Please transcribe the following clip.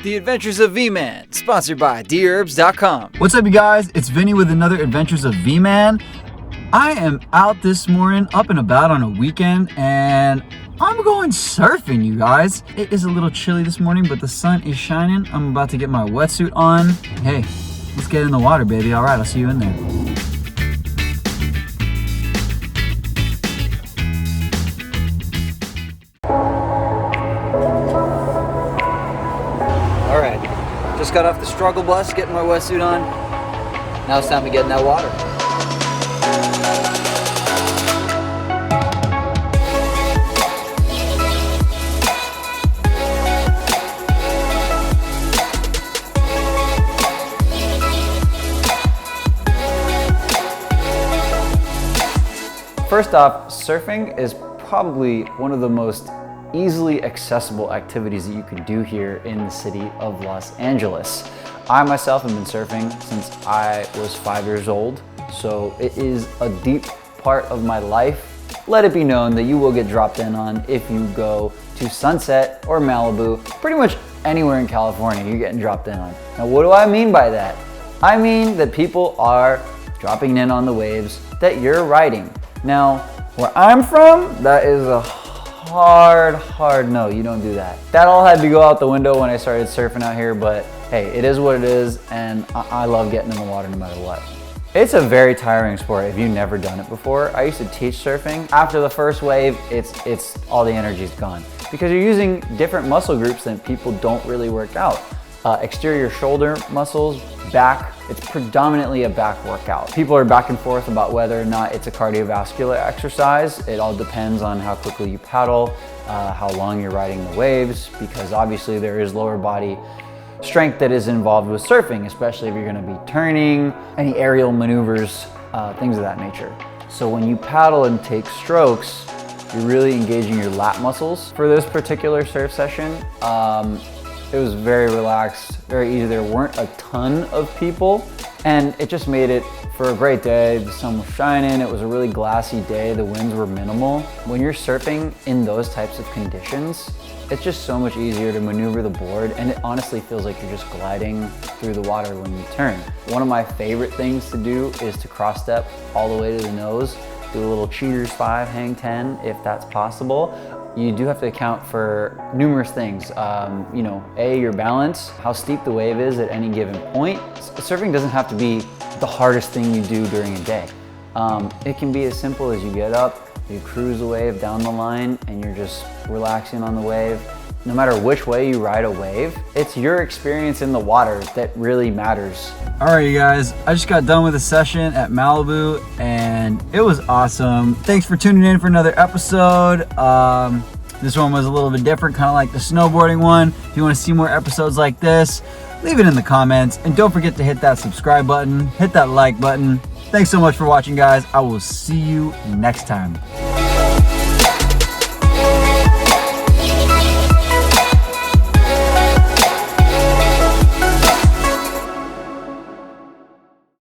The Adventures of V-Man, sponsored by Dherbs.com. What's up, you guys? It's Vinnie with another Adventures of V-Man. I am out this morning, up and about on a weekend, and I'm going surfing, you guys. It is a little chilly this morning, but the sun is shining. I'm about to get my wetsuit on. Hey, let's get in the water, baby. All right, I'll see you in there. Just got off the struggle bus, getting my wetsuit on. Now it's time to get in that water. First off, surfing is probably one of the most easily accessible activities that you can do here in the city of Los Angeles. I myself have been surfing since I was 5 years old, so it is a deep part of my life. Let it be known that you will get dropped in on if you go to Sunset or Malibu, pretty much anywhere in California you're getting dropped in on. Now what do I mean by that? I mean that people are dropping in on the waves that you're riding. Now, where I'm from, that is a hard no, you don't do that. That all had to go out the window when I started surfing out here, but hey, it is what it is, and I love getting in the water no matter what. It's a very tiring sport if you've never done it before. I used to teach surfing. After the first wave, it's all the energy's gone because you're using different muscle groups that people don't really work out. Exterior shoulder muscles, back, it's predominantly a back workout. People are back and forth about whether or not it's a cardiovascular exercise. It all depends on how quickly you paddle, how long you're riding the waves, because obviously there is lower body strength that is involved with surfing, especially if you're gonna be turning, any aerial maneuvers, things of that nature. So when you paddle and take strokes, you're really engaging your lat muscles. For this particular surf session, it was very relaxed, very easy. There weren't a ton of people, and it just made it for a great day. The sun was shining, it was a really glassy day, the winds were minimal. When you're surfing in those types of conditions, it's just so much easier to maneuver the board, and it honestly feels like you're just gliding through the water when you turn. One of my favorite things to do is to cross step all the way to the nose, do a little cheaters 5, hang 10, if that's possible. You do have to account for numerous things. You know, your balance, how steep the wave is at any given point. Surfing doesn't have to be the hardest thing you do during a day. It can be as simple as you get up, you cruise the wave down the line, and you're just relaxing on the wave. No matter which way you ride a wave, it's your experience in the water that really matters. All right, you guys, I just got done with a session at Malibu, and it was awesome. Thanks for tuning in for another episode. This one was a little bit different, kind of like the snowboarding one. If you want to see more episodes like this, leave it in the comments, and don't forget to hit that subscribe button, hit that like button. Thanks so much for watching, guys. I will see you next time.